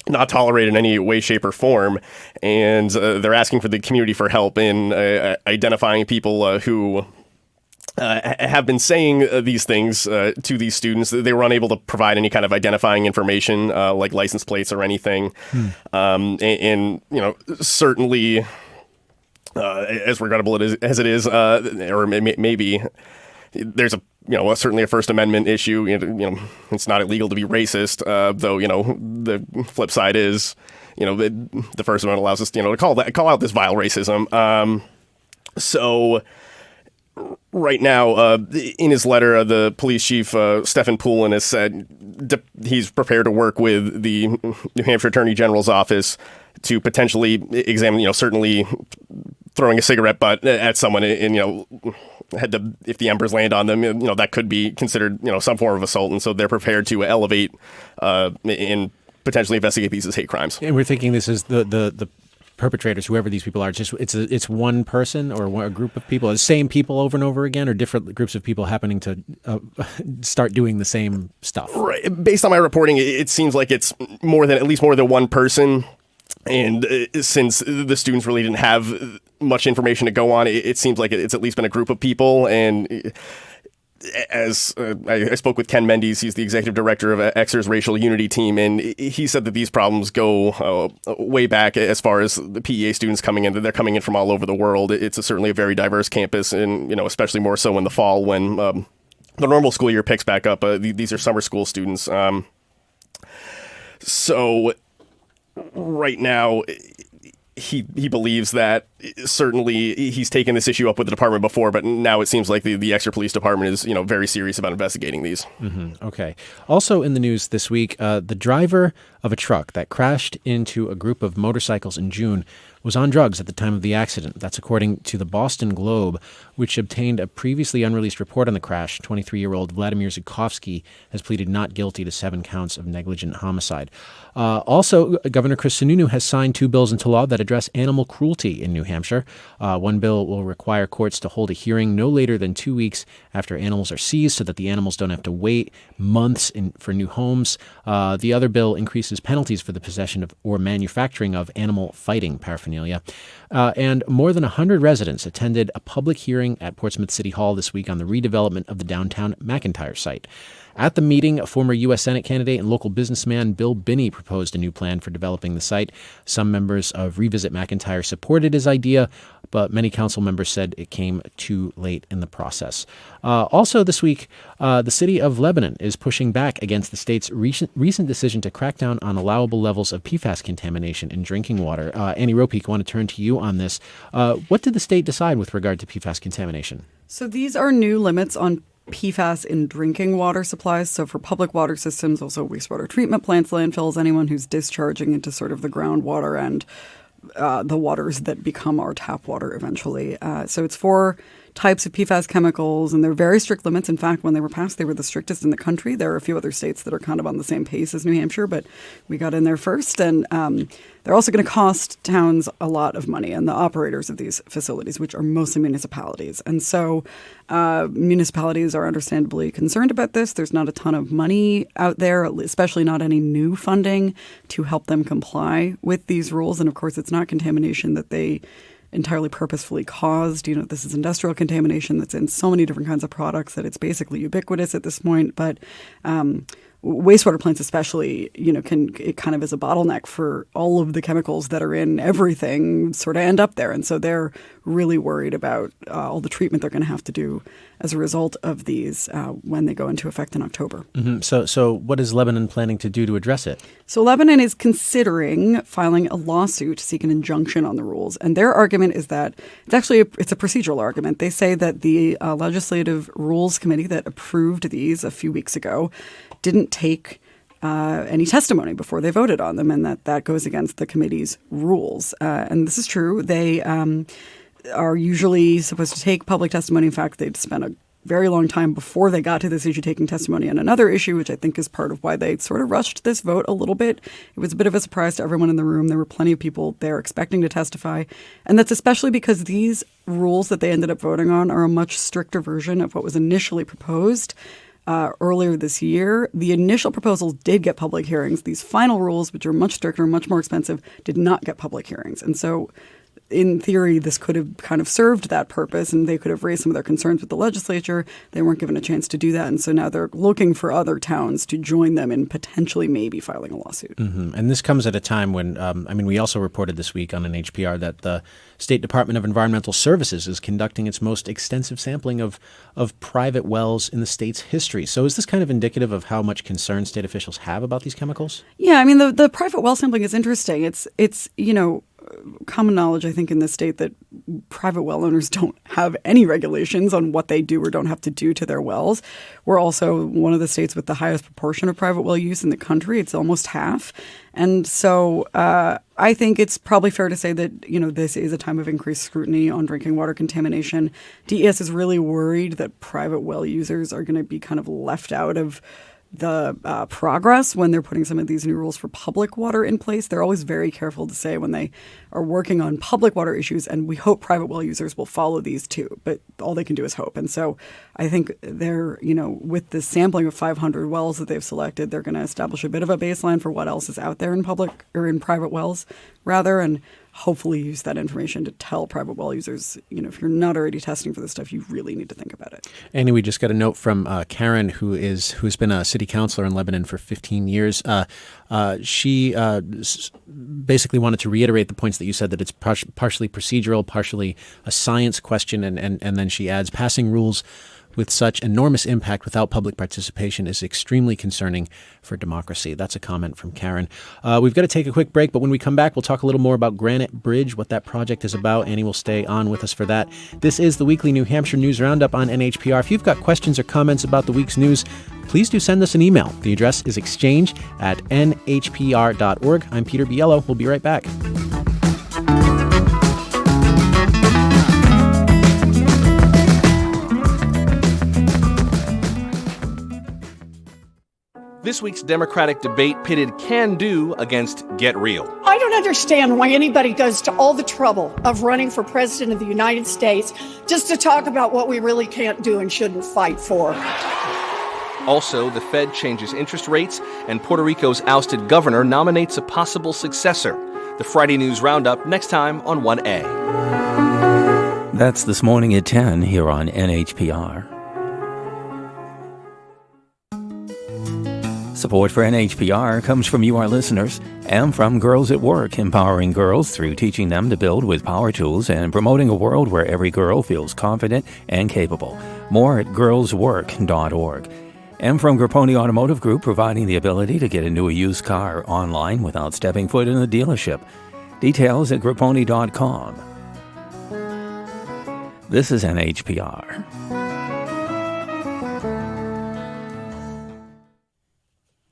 not tolerated in any way, shape, or form. And they're asking for the community for help in identifying people who have been saying these things to these students. They were unable to provide any kind of identifying information like license plates or anything. And certainly... as regrettable as it is, or maybe there's certainly a First Amendment issue. It's not illegal to be racist, though. The flip side is, the First Amendment allows us, to call out this vile racism. So right now, in his letter, the police chief Stephen Poulin has said he's prepared to work with the New Hampshire Attorney General's office to potentially examine, certainly throwing a cigarette butt at someone and, if the embers land on them, that could be considered, some form of assault. And so they're prepared to elevate and potentially investigate these as hate crimes. And we're thinking this is the perpetrators, whoever these people are, just it's one person or a group of people, the same people over and over again, or different groups of people happening to start doing the same stuff. Right. Based on my reporting, it seems like it's at least more than one person. And since the students really didn't have much information to go on, it seems like it's at least been a group of people. And as I spoke with Ken Mendes, he's the executive director of Exeter's Racial Unity Team, and he said that these problems go way back as far as the PEA students coming in. They're coming in from all over the world. It's certainly a very diverse campus, and especially more so in the fall when the normal school year picks back up. These are summer school students. So right now, he believes that certainly he's taken this issue up with the department before, but now it seems like the Exeter Police Department is very serious about investigating these. Mm-hmm. Okay. Also in the news this week, the driver of a truck that crashed into a group of motorcycles in June was on drugs at the time of the accident. That's according to the Boston Globe, which obtained a previously unreleased report on the crash. 23-year-old Vladimir Zukovsky has pleaded not guilty to 7 counts of negligent homicide. Also, Governor Chris Sununu has signed 2 bills into law that address animal cruelty in New Hampshire. One bill will require courts to hold a hearing no later than 2 weeks after animals are seized so that the animals don't have to wait months for new homes. The other bill increases penalties for the possession of or manufacturing of animal fighting paraphernalia. And more than 100 residents attended a public hearing at Portsmouth City Hall this week on the redevelopment of the downtown McIntyre site. At the meeting, a former U.S. Senate candidate and local businessman Bill Binney proposed a new plan for developing the site. Some members of Revisit McIntyre supported his idea, but many council members said it came too late in the process. Also this week, the city of Lebanon is pushing back against the state's recent decision to crack down on allowable levels of PFAS contamination in drinking water. Annie Ropeik, I want to turn to you on this. What did the state decide with regard to PFAS contamination? So these are new limits on PFAS in drinking water supplies. So for public water systems, also wastewater treatment plants, landfills, anyone who's discharging into sort of the groundwater and the waters that become our tap water eventually. So it's for types of PFAS chemicals, and they're very strict limits. In fact, when they were passed, they were the strictest in the country. There are a few other states that are kind of on the same pace as New Hampshire, but we got in there first. And they're also going to cost towns a lot of money, and the operators of these facilities, which are mostly municipalities. And so municipalities are understandably concerned about this. There's not a ton of money out there, especially not any new funding to help them comply with these rules. And of course, it's not contamination that they entirely purposefully caused. This is industrial contamination that's in so many different kinds of products that it's basically ubiquitous at this point. But wastewater plants especially, it kind of is a bottleneck for all of the chemicals that are in everything sort of end up there. And so they're really worried about all the treatment they're going to have to do as a result of these when they go into effect in October. Mm-hmm. So what is Lebanon planning to do to address it? So Lebanon is considering filing a lawsuit to seek an injunction on the rules. And their argument is that it's a procedural argument. They say that the Legislative Rules Committee that approved these a few weeks ago didn't take any testimony before they voted on them, and that goes against the committee's rules. And this is true. They are usually supposed to take public testimony. In fact, they'd spent a very long time before they got to this issue taking testimony on another issue, which I think is part of why they sort of rushed this vote a little bit. It was a bit of a surprise to everyone in the room. There were plenty of people there expecting to testify. And that's especially because these rules that they ended up voting on are a much stricter version of what was initially proposed earlier this year. The initial proposals did get public hearings. These final rules, which are much stricter, much more expensive, did not get public hearings. And so in theory, this could have kind of served that purpose, and they could have raised some of their concerns with the legislature. They weren't given a chance to do that. And so now they're looking for other towns to join them in potentially maybe filing a lawsuit. Mm-hmm. And this comes at a time when, we also reported this week on NHPR that the State Department of Environmental Services is conducting its most extensive sampling of private wells in the state's history. So is this kind of indicative of how much concern state officials have about these chemicals? Yeah, the private well sampling is interesting. It's common knowledge, I think, in this state that private well owners don't have any regulations on what they do or don't have to do to their wells. We're also one of the states with the highest proportion of private well use in the country. It's almost half. And so I think it's probably fair to say that, this is a time of increased scrutiny on drinking water contamination. DES is really worried that private well users are going to be kind of left out of the progress when they're putting some of these new rules for public water in place. They're always very careful to say when they are working on public water issues, and we hope private well users will follow these too, but all they can do is hope. And so I think they're, with the sampling of 500 wells that they've selected, they're going to establish a bit of a baseline for what else is out there in public or in private wells rather, and hopefully use that information to tell private well users, if you're not already testing for this stuff, you really need to think about it. Annie, we just got a note from Karen, who's been a city councilor in Lebanon for 15 years. She basically wanted to reiterate the points that you said, that it's partially procedural, partially a science question, and then she adds, passing rules with such enormous impact without public participation is extremely concerning for democracy. That's a comment from Karen. We've got to take a quick break, but when we come back, we'll talk a little more about Granite Bridge, what that project is about. Annie will stay on with us for that. This is the Weekly New Hampshire News Roundup on NHPR. If you've got questions or comments about the week's news, please do send us an email. The address is exchange@nhpr.org. I'm Peter Biello. We'll be right back. This week's Democratic debate pitted Can Do against Get Real. I don't understand why anybody goes to all the trouble of running for president of the United States just to talk about what we really can't do and shouldn't fight for. Also, the Fed changes interest rates, and Puerto Rico's ousted governor nominates a possible successor. The Friday News Roundup next time on 1A. That's This Morning at 10 here on NHPR. Support for NHPR comes from you, our listeners, and from Girls at Work, empowering girls through teaching them to build with power tools and promoting a world where every girl feels confident and capable. More at girlswork.org. And from Grapponi Automotive Group, providing the ability to get a new or used car online without stepping foot in a dealership. Details at grapponi.com. This is NHPR.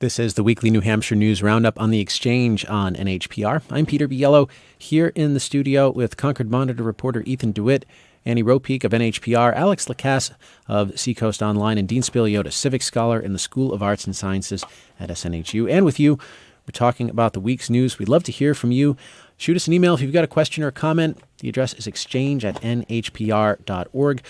This is the Weekly New Hampshire News Roundup on the Exchange on NHPR. I'm Peter Biello, here in the studio with Concord Monitor reporter Ethan DeWitt Annie Ropeik of NHPR, Alex Lacasse of Seacoast Online, and Dean Spiliotes, Civic Scholar in the School of Arts and Sciences at SNHU. And with you, we're talking about the week's news. We'd love to hear from you. Shoot us an email if you've got a question or a comment. The address is exchange@nhpr.org.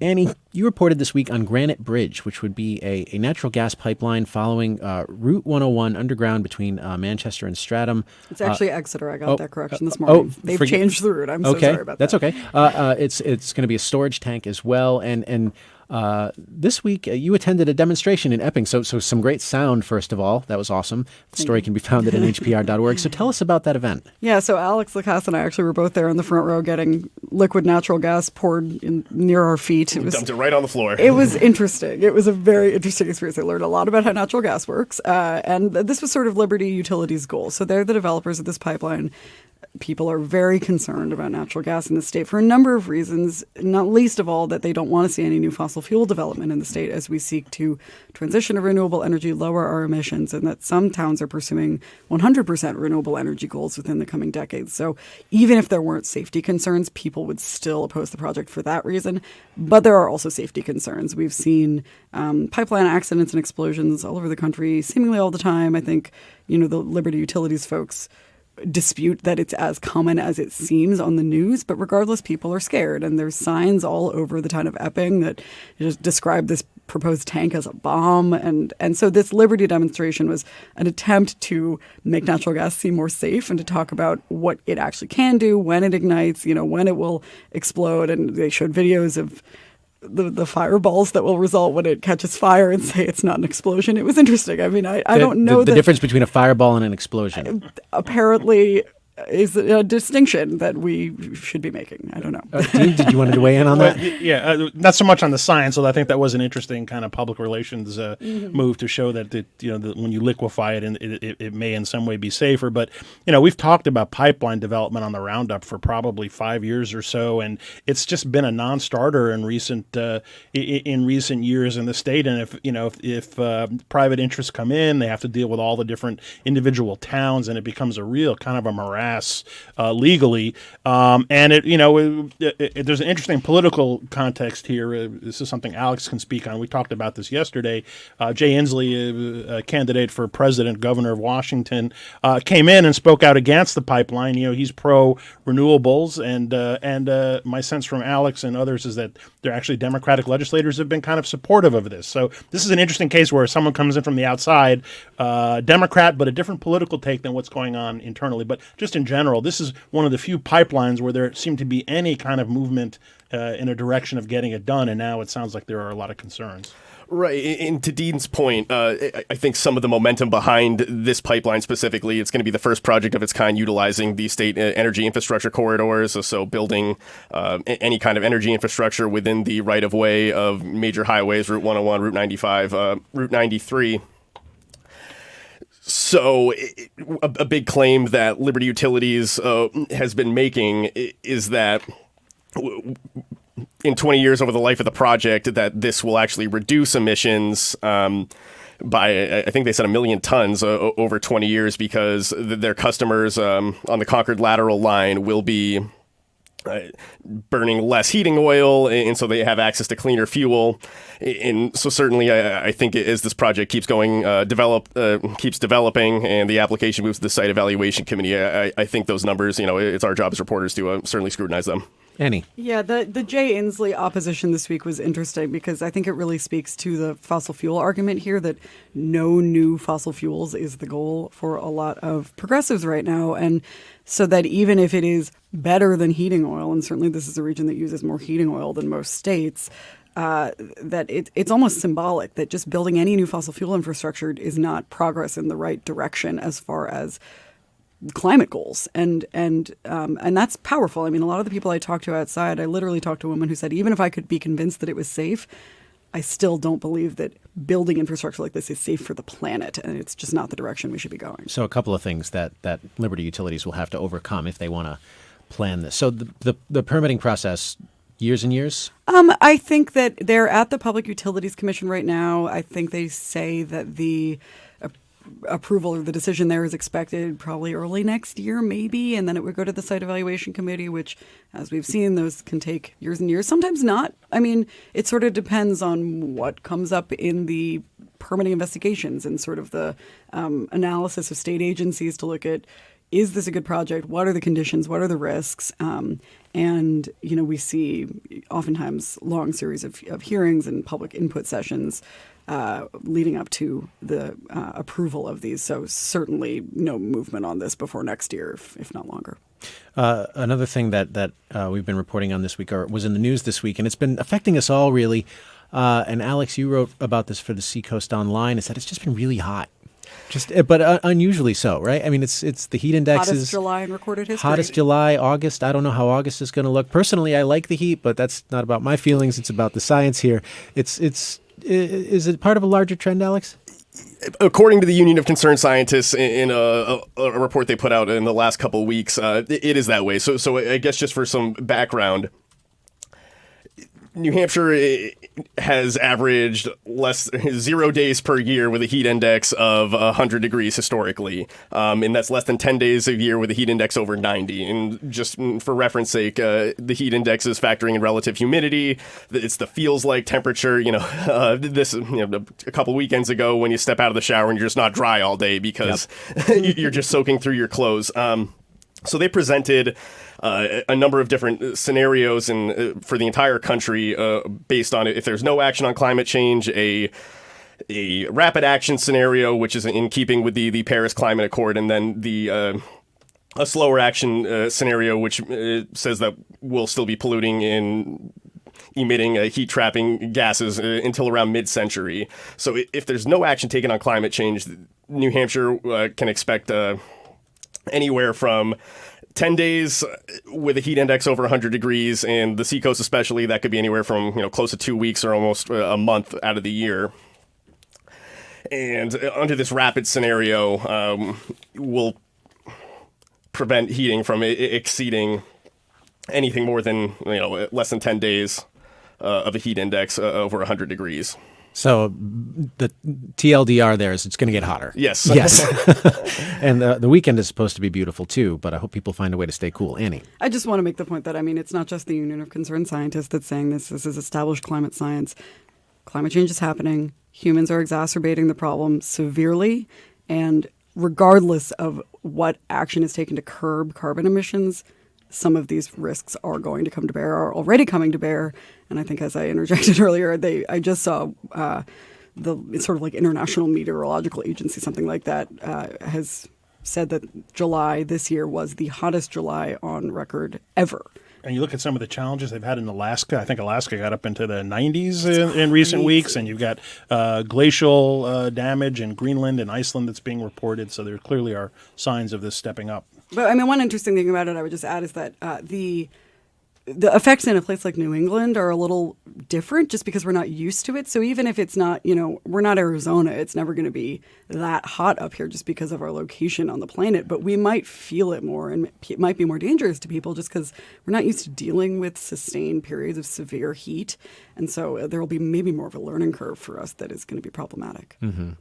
Annie, you reported this week on Granite Bridge, which would be a natural gas pipeline following Route 101 underground between Manchester and Stratham. It's actually Exeter. I got that correction this morning. They've changed the route. I'm so sorry about that. That's okay. It's going to be a storage tank as well. And this week, you attended a demonstration in Epping. So some great sound, first of all. That was awesome. The story can be found at nhpr.org. So tell us about that event. Yeah, so Alex Lacasse and I actually were both there in the front row getting liquid natural gas poured near our feet. Dumped it right on the floor. It was interesting. It was a very interesting experience. I learned a lot about how natural gas works. And this was sort of Liberty Utilities' goal. So they're the developers of this pipeline. People are very concerned about natural gas in the state for a number of reasons, not least of all that they don't want to see any new fossil fuel development in the state as we seek to transition to renewable energy, lower our emissions, and that some towns are pursuing 100% renewable energy goals within the coming decades. So even if there weren't safety concerns, people would still oppose the project for that reason. But there are also safety concerns. We've seen pipeline accidents and explosions all over the country, seemingly all the time. I think, the Liberty Utilities folks dispute that it's as common as it seems on the news, but regardless, people are scared, and there's signs all over the town of Epping that just describe this proposed tank as a bomb, and so this Liberty demonstration was an attempt to make natural gas seem more safe and to talk about what it actually can do when it ignites, when it will explode, and they showed videos of the fireballs that will result when it catches fire and say it's not an explosion. It was interesting. I mean, I don't know the difference between a fireball and an explosion. Apparently is a distinction that we should be making. I don't know. Dean, did you want to weigh in on that? Not so much on the science, although I think that was an interesting kind of public relations move to show that when you liquefy it, it may in some way be safer. But we've talked about pipeline development on the Roundup for probably 5 years or so, and it's just been a non-starter in recent years in the state. And if private interests come in, they have to deal with all the different individual towns, and it becomes a real kind of a morass legally. And there's an interesting political context here. This is something Alex can speak on. We talked about this yesterday. Jay Inslee, a candidate for president, governor of Washington, came in and spoke out against the pipeline. He's pro renewables, and my sense from Alex and others is that they're actually Democratic legislators have been kind of supportive of this. So this is an interesting case where someone comes in from the outside, Democrat, but a different political take than what's going on internally. But just in general, this is one of the few pipelines where there seemed to be any kind of movement in a direction of getting it done, and now it sounds like there are a lot of concerns. Right, and to Dean's point, I think some of the momentum behind this pipeline specifically, it's going to be the first project of its kind utilizing the state energy infrastructure corridors, so building any kind of energy infrastructure within the right-of-way of major highways, Route 101, Route 95, Route 93. So a big claim that Liberty Utilities has been making is that in 20 years over the life of the project, that this will actually reduce emissions by, I think they said 1 million tons over 20 years, because their customers on the Concord lateral line will be burning less heating oil, and so they have access to cleaner fuel. And so certainly I think as this project keeps going, keeps developing, and the application moves to the site evaluation committee, I think those numbers, it's our job as reporters to certainly scrutinize them. Annie. Yeah, the Jay Inslee opposition this week was interesting because I think it really speaks to the fossil fuel argument here that no new fossil fuels is the goal for a lot of progressives right now. And so that even if it is better than heating oil, and certainly this is a region that uses more heating oil than most states, that it's almost symbolic that just building any new fossil fuel infrastructure is not progress in the right direction as far as climate goals, and that's powerful. I mean, a lot of the people I talked to outside, I literally talked to a woman who said, even if I could be convinced that it was safe, I still don't believe that building infrastructure like this is safe for the planet, and it's just not the direction we should be going. So a couple of things that Liberty Utilities will have to overcome if they want to plan this. So the permitting process, years and years? I think that they're at the Public Utilities Commission right now. I think they say that approval or the decision there is expected probably early next year, maybe, and then it would go to the site evaluation committee, which, as we've seen, those can take years and years. Sometimes not. I mean, it sort of depends on what comes up in the permitting investigations and sort of the analysis of state agencies to look at, is this a good project? What are the conditions? What are the risks? And, we see oftentimes long series of hearings and public input sessions leading up to the approval of these. So certainly no movement on this before next year, if not longer. Another thing that we've been reporting on this week was in the news this week, and it's been affecting us all really. And Alex, you wrote about this for the Seacoast Online, is that it's just been really hot. But unusually so, right? I mean, it's the heat index hottest July in recorded history. Hottest July, August. I don't know how August is going to look. Personally, I like the heat, but that's not about my feelings. It's about the science here. Is it part of a larger trend, Alex? According to the Union of Concerned Scientists, in a report they put out in the last couple of weeks, it is that way. So I guess just for some background, New Hampshire has averaged 0 days per year with a heat index of 100 degrees historically. And that's less than 10 days a year with a heat index over 90. And just for reference sake, the heat index is factoring in relative humidity. It's the feels like temperature. A couple weekends ago when you step out of the shower and you're just not dry all day because you're just soaking through your clothes. So they presented a number of different scenarios for the entire country based on if there's no action on climate change, a rapid action scenario, which is in keeping with the Paris Climate Accord, and then a slower action scenario, which says that we'll still be polluting and emitting heat-trapping gases until around mid-century. So if there's no action taken on climate change, New Hampshire can expect anywhere from 10 days with a heat index over 100 degrees, and the Seacoast especially, that could be anywhere from close to 2 weeks or almost a month out of the year. And under this rapid scenario, will prevent heating from exceeding anything more than less than 10 days of a heat index over 100 degrees. So the TLDR there is it's going to get hotter. Yes. Yes. And the weekend is supposed to be beautiful too, but I hope people find a way to stay cool. Annie. I just want to make the point that, it's not just the Union of Concerned Scientists that's saying this. This is established climate science. Climate change is happening. Humans are exacerbating the problem severely. And regardless of what action is taken to curb carbon emissions, some of these risks are going to come to bear, are already coming to bear. And I think, as I interjected earlier, I just saw it's sort of like International Meteorological Agency, something like that, has said that July this year was the hottest July on record ever. And you look at some of the challenges they've had in Alaska. I think Alaska got up into the 90s in recent weeks, and you've got glacial damage in Greenland and Iceland that's being reported. So there clearly are signs of this stepping up. But one interesting thing about it I would just add is that the effects in a place like New England are a little different just because we're not used to it. So even if it's not, we're not Arizona, it's never going to be that hot up here just because of our location on the planet. But we might feel it more, and it might be more dangerous to people just because we're not used to dealing with sustained periods of severe heat. And so there will be maybe more of a learning curve for us that is going to be problematic. Mm-hmm.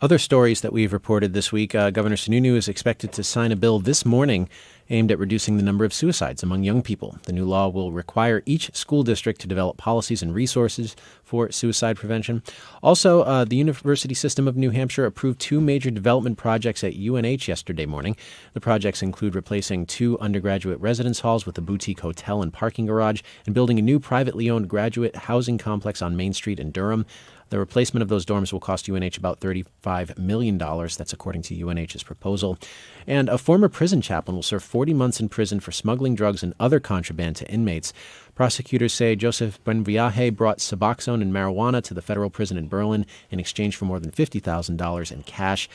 Other stories that we've reported this week, Governor Sununu is expected to sign a bill this morning aimed at reducing the number of suicides among young people. The new law will require each school district to develop policies and resources for suicide prevention. Also, the University System of New Hampshire approved 2 major development projects at UNH yesterday morning. The projects include replacing 2 undergraduate residence halls with a boutique hotel and parking garage and building a new privately owned graduate housing complex on Main Street in Durham. The replacement of those dorms will cost UNH about $35 million. That's according to UNH's proposal. And a former prison chaplain will serve 40 months in prison for smuggling drugs and other contraband to inmates. Prosecutors say Joseph Buenviaje brought Suboxone and marijuana to the federal prison in Berlin in exchange for more than $50,000 in cash.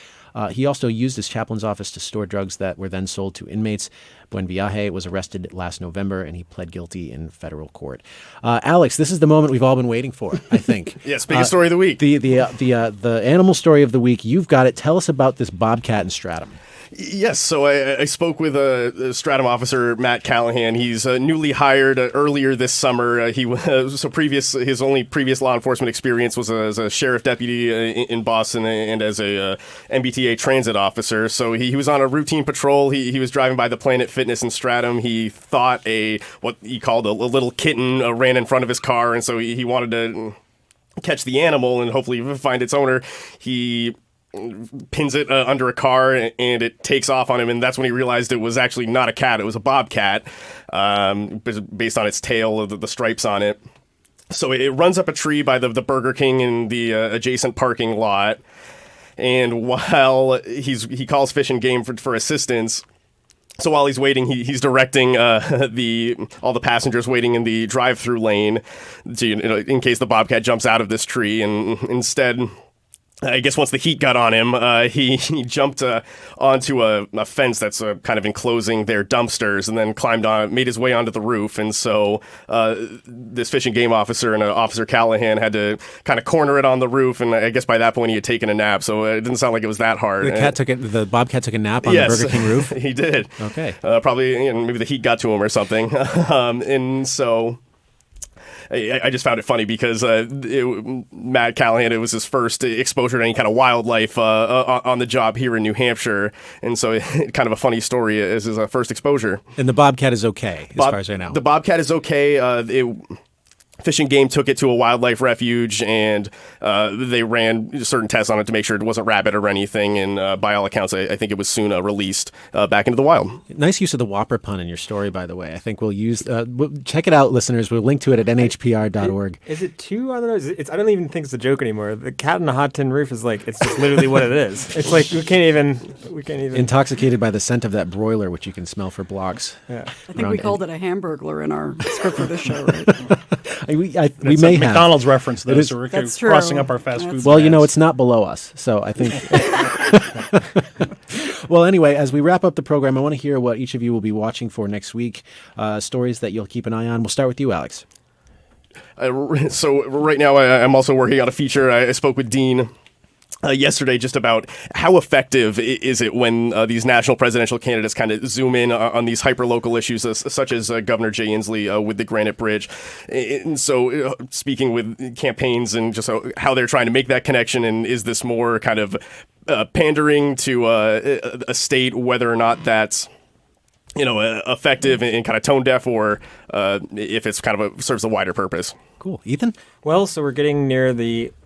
He also used his chaplain's office to store drugs that were then sold to inmates. Buenviaje was arrested last November, and he pled guilty in federal court. Alex, this is the moment we've all been waiting for, I think. Yes, biggest story of the week. The animal story of the week. You've got it. Tell us about this bobcat in Stratham. Yes, so I spoke with Stratum Officer Matt Callahan. He's newly hired earlier this summer. His only previous law enforcement experience was as a sheriff deputy in Boston and as a MBTA transit officer. So he was on a routine patrol. He was driving by the Planet Fitness in Stratum. He thought what he called a little kitten ran in front of his car, and so he wanted to catch the animal and hopefully find its owner. He pins it under a car and it takes off on him, and that's when he realized it was actually not a cat, it was a bobcat, based on its tail, the stripes on it. So it runs up a tree by the Burger King in the adjacent parking lot, and while he calls Fish and Game for assistance. So while he's waiting, he's directing all the passengers waiting in the drive-through lane in case the bobcat jumps out of this tree, and instead, I guess once the heat got on him, he jumped onto a fence that's kind of enclosing their dumpsters, and then made his way onto the roof. And so this Fish and Game officer and Officer Callahan had to kind of corner it on the roof. And I guess by that point he had taken a nap, so it didn't sound like it was that hard. The bobcat took a nap on the Burger King roof? He did. Okay. Probably maybe the heat got to him or something. And so I just found it funny because Matt Callahan, it was his first exposure to any kind of wildlife on the job here in New Hampshire. And so kind of a funny story as his first exposure. And the bobcat is okay, as far as I know. The bobcat is okay. Fish and Game took it to a wildlife refuge, and they ran certain tests on it to make sure it wasn't rabid or anything. And by all accounts, I think it was soon released back into the wild. Nice use of the Whopper pun in your story, by the way. I think we'll use check it out, listeners. We'll link to it at nhpr.org. Is it too? I don't know. I don't even think it's a joke anymore. The cat on a hot tin roof is it's just literally what it is. It's like we can't even. Intoxicated by the scent of that broiler, which you can smell for blocks. Yeah. I think we called it a Hamburglar in our script for this show, right? we may a have McDonald's reference, though, so we're That's crossing true. up our fast food. Well, it's not below us, so I think. Well, anyway, as we wrap up the program, I want to hear what each of you will be watching for next week, stories that you'll keep an eye on. We'll start with you, Alex. So right now I'm also working on a feature. I spoke with Dean yesterday just about how effective is it when these national presidential candidates kind of zoom in on these hyper-local issues such as Governor Jay Inslee with the Granite Bridge. And so speaking with campaigns and just how they're trying to make that connection, and is this more kind of pandering to a state, whether or not that's effective and kind of tone deaf, or if it's kind of serves a wider purpose. Cool. Ethan? Well, so we're getting near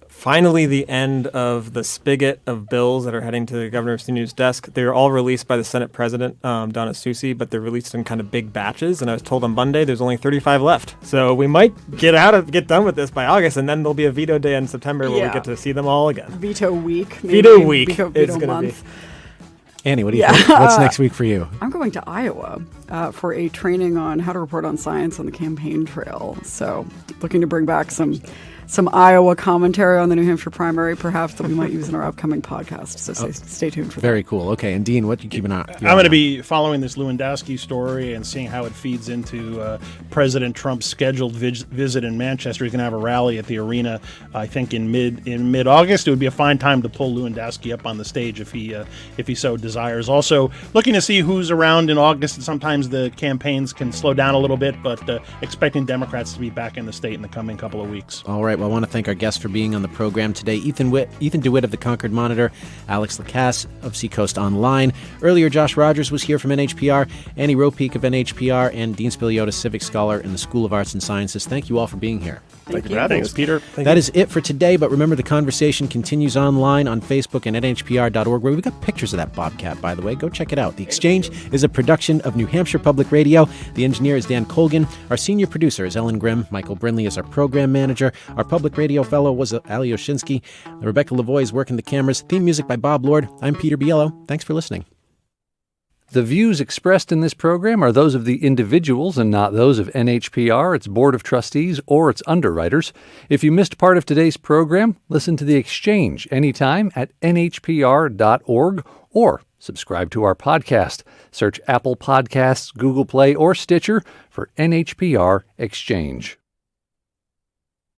finally the end of the spigot of bills that are heading to the Governor of Sununu's desk. They're all released by the Senate President, Donna Soucy, but they're released in kind of big batches. And I was told on Monday there's only 35 left. So we might get done with this by August, and then there'll be a veto day in September where we get to see them all again. Veto week. Maybe. Veto week. Veto month. Annie, what do you think? What's next week for you? I'm going to Iowa for a training on how to report on science on the campaign trail. So looking to bring back some Iowa commentary on the New Hampshire primary, perhaps, that we might use in our upcoming podcast. So stay tuned for that. Very cool. Okay, and Dean, what do you keep an eye on? I'm going to be following this Lewandowski story and seeing how it feeds into President Trump's scheduled visit in Manchester. He's going to have a rally at the arena, I think, in mid-August. It would be a fine time to pull Lewandowski up on the stage if he so desires. Also, looking to see who's around in August. Sometimes the campaigns can slow down a little bit, but expecting Democrats to be back in the state in the coming couple of weeks. All right. Well, I want to thank our guests for being on the program today. Ethan DeWitt of the Concord Monitor, Alex Lacasse of Seacoast Online. Earlier, Josh Rogers was here from NHPR, Annie Ropeik of NHPR, and Dean Spiliotes, Civic Scholar in the School of Arts and Sciences. Thank you all for being here. Thank you for having us, Peter. That is it for today, but remember the conversation continues online on Facebook and at nhpr.org, where we've got pictures of that bobcat, by the way. Go check it out. The Exchange is a production of New Hampshire Public Radio. The engineer is Dan Colgan. Our senior producer is Ellen Grimm. Michael Brinley is our program manager. Our public radio fellow was Ali Oshinsky. Rebecca Lavoie is working the cameras. Theme music by Bob Lord. I'm Peter Biello. Thanks for listening. The views expressed in this program are those of the individuals and not those of NHPR, its Board of Trustees, or its underwriters. If you missed part of today's program, listen to The Exchange anytime at nhpr.org or subscribe to our podcast. Search Apple Podcasts, Google Play, or Stitcher for NHPR Exchange.